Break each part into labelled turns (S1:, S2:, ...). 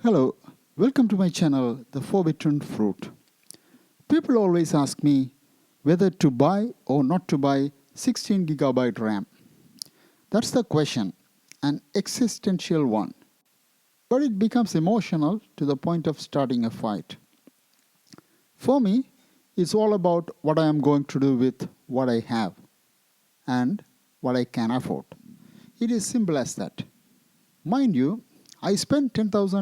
S1: Hello, welcome to my channel, The Forbidden Fruit. People always ask me whether to buy or not to buy 16GB RAM. That's the question, an existential one. But it becomes emotional to the point of starting a fight. For me, it's all about what I am going to do with what I have and what I can afford. It is simple as that. Mind you, I spent $10,000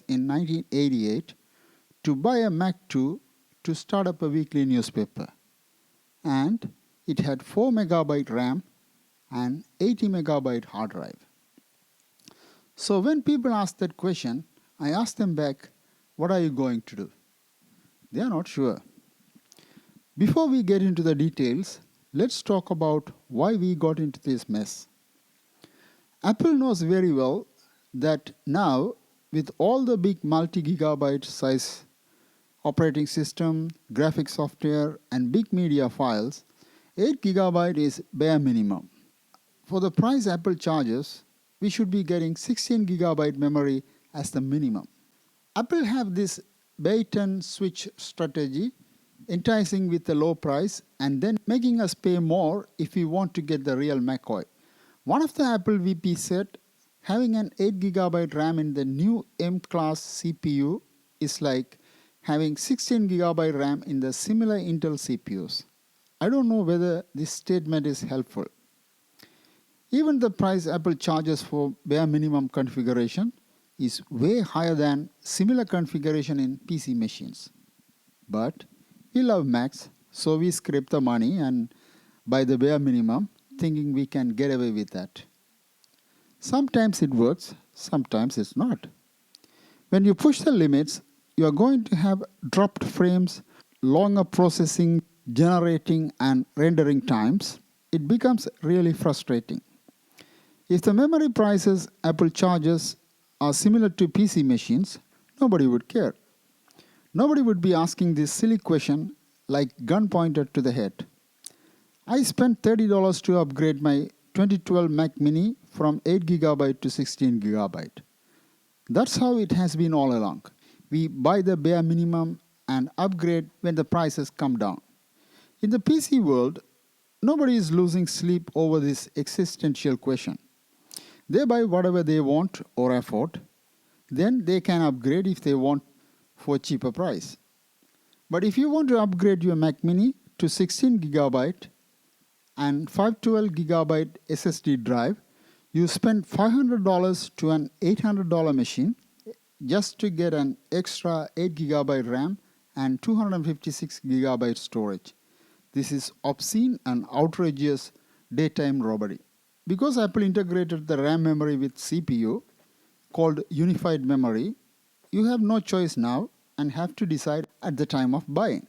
S1: in 1988 to buy a Mac 2 to start up a weekly newspaper. And it had 4 MB RAM and 80 MB hard drive. So when people ask that question, I ask them back, what are you going to do? They are not sure. Before we get into the details, let's talk about why we got into this mess. Apple knows very well that now, with all the big multi-gigabyte size operating system, graphics software, and big media files, 8 GB is bare minimum. For the price Apple charges, we should be getting 16 GB memory as the minimum. Apple have this bait and switch strategy, enticing with a low price and then making us pay more if we want to get the real McCoy. One of the Apple VP said, having an 8 GB RAM in the new M-class CPU is like having 16 GB RAM in the similar Intel CPUs. I don't know whether this statement is helpful. Even the price Apple charges for bare minimum configuration is way higher than similar configuration in PC machines. But we love Macs, so we scrape the money and buy the bare minimum, thinking we can get away with that. Sometimes it works, sometimes it's not. When you push the limits, you are going to have dropped frames, longer processing, generating, and rendering times. It becomes really frustrating. If the memory prices Apple charges are similar to PC machines, nobody would care. Nobody would be asking this silly question like gun pointed to the head. I spent $30 to upgrade my 2012 Mac Mini from 8 GB to 16 GB. That's how it has been all along. We buy the bare minimum and upgrade when the prices come down. In the PC world, nobody is losing sleep over this existential question. They buy whatever they want or afford. Then they can upgrade if they want for a cheaper price. But if you want to upgrade your Mac Mini to 16 GB and 512 GB SSD drive, you spend $500 to an $800 machine just to get an extra 8 GB RAM and 256 GB storage. This is obscene and outrageous daytime robbery. Because Apple integrated the RAM memory with CPU, called Unified Memory, you have no choice now and have to decide at the time of buying.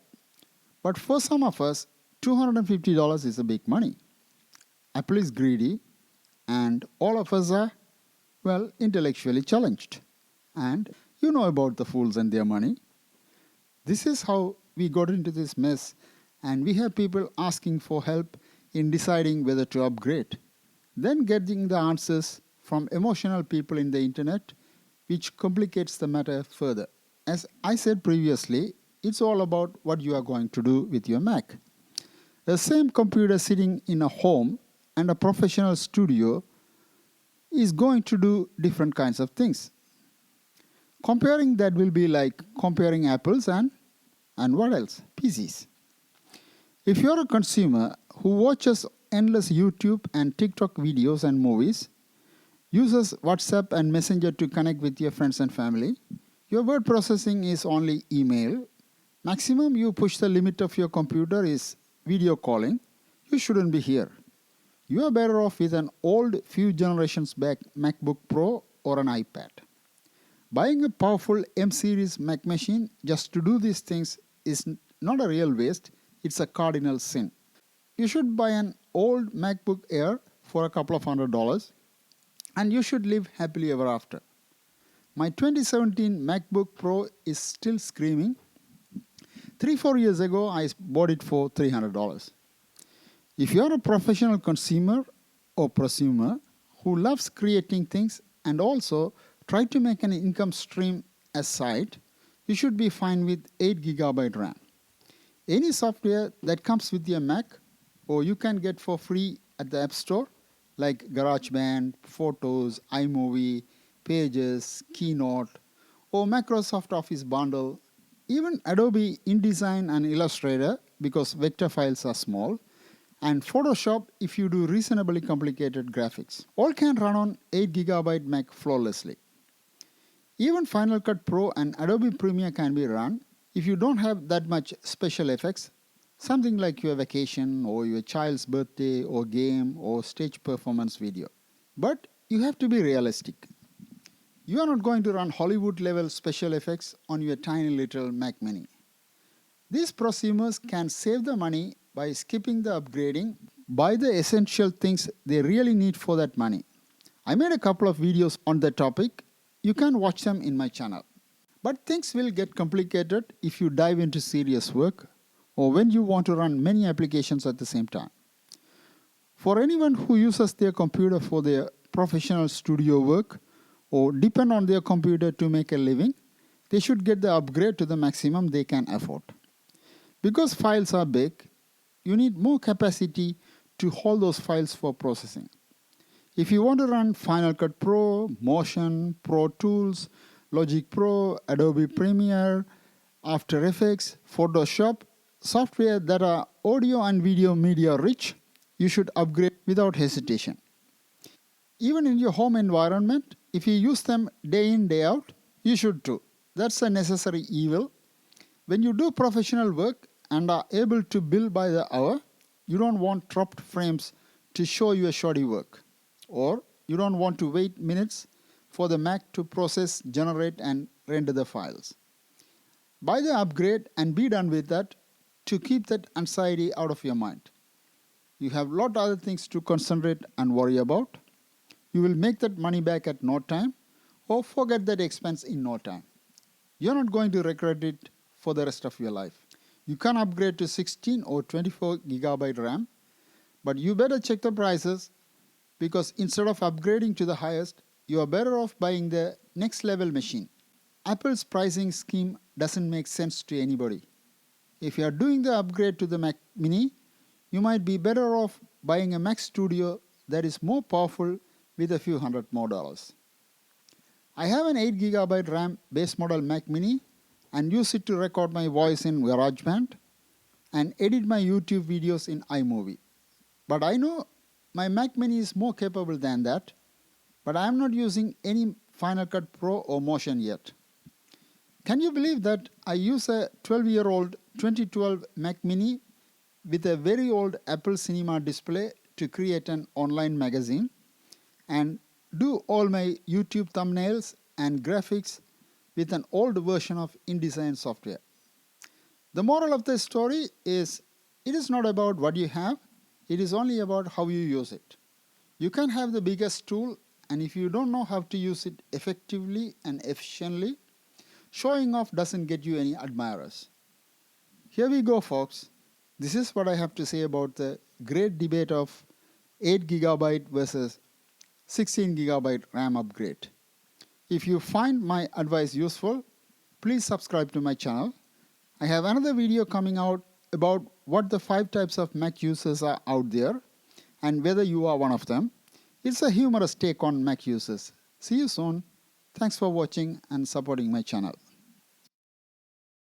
S1: But for some of us, $250 is a big money. Apple is greedy, and all of us are, well, intellectually challenged. And you know about the fools and their money. This is how we got into this mess, and we have people asking for help in deciding whether to upgrade. Then getting the answers from emotional people in the internet, which complicates the matter further. As I said previously, it's all about what you are going to do with your Mac. The same computer sitting in a home and a professional studio is going to do different kinds of things. Comparing that will be like comparing apples and what else? PCs. If you're a consumer who watches endless YouTube and TikTok videos and movies, uses WhatsApp and Messenger to connect with your friends and family, your word processing is only email, maximum you push the limit of your computer is video calling, you shouldn't be here. You are better off with an old few generations back MacBook Pro or an iPad. Buying a powerful M-series Mac machine just to do these things is not a real waste, it's a cardinal sin. You should buy an old MacBook Air for a couple of $100 and you should live happily ever after. My 2017 MacBook Pro is still screaming. 3-4 years ago, I bought it for $300. If you are a professional consumer or prosumer who loves creating things and also try to make an income stream aside, you should be fine with 8 GB RAM. Any software that comes with your Mac or you can get for free at the App Store like GarageBand, Photos, iMovie, Pages, Keynote, or Microsoft Office Bundle, even Adobe InDesign and Illustrator because vector files are small, and Photoshop if you do reasonably complicated graphics. All can run on 8 GB Mac flawlessly. Even Final Cut Pro and Adobe Premiere can be run if you don't have that much special effects, something like your vacation or your child's birthday or game or stage performance video. But you have to be realistic. You are not going to run Hollywood level special effects on your tiny little Mac Mini. These prosumers can save the money by skipping the upgrading, buy the essential things they really need for that money. I made a couple of videos on the topic. You can watch them in my channel. But things will get complicated if you dive into serious work or when you want to run many applications at the same time. For anyone who uses their computer for their professional studio work or depend on their computer to make a living, they should get the upgrade to the maximum they can afford. Because files are big, you need more capacity to hold those files for processing. If you want to run Final Cut Pro, Motion, Pro Tools, Logic Pro, Adobe Premiere, After Effects, Photoshop, software that are audio and video media rich, you should upgrade without hesitation. Even in your home environment, if you use them day in, day out, you should too. That's a necessary evil. When you do professional work and are able to bill by the hour, you don't want cropped frames to show your shoddy work. Or you don't want to wait minutes for the Mac to process, generate, and render the files. Buy the upgrade and be done with that to keep that anxiety out of your mind. You have a lot of other things to concentrate and worry about. You will make that money back at no time or forget that expense in no time. You're not going to regret it for the rest of your life. You can upgrade to 16 or 24 GB RAM, but you better check the prices because instead of upgrading to the highest, you are better off buying the next level machine. Apple's pricing scheme doesn't make sense to anybody. If you are doing the upgrade to the Mac Mini, you might be better off buying a Mac Studio that is more powerful with a few $100 more. I have an 8 GB RAM base model Mac Mini and use it to record my voice in GarageBand and edit my YouTube videos in iMovie. But I know my Mac Mini is more capable than that, but I am not using any Final Cut Pro or Motion yet. Can you believe that I use a 12-year-old 2012 Mac Mini with a very old Apple Cinema display to create an online magazine and do all my YouTube thumbnails and graphics with an old version of InDesign software? The moral of the story is it is not about what you have, it is only about how you use it. You can have the biggest tool, and if you don't know how to use it effectively and efficiently, showing off doesn't get you any admirers. Here we go, folks. This is what I have to say about the great debate of 8 GB versus 16 GB RAM upgrade. If you find my advice useful, please subscribe to my channel. I have another video coming out about what the 5 types of Mac users are out there and whether you are one of them. It's a humorous take on Mac users. See you soon. Thanks for watching and supporting my channel.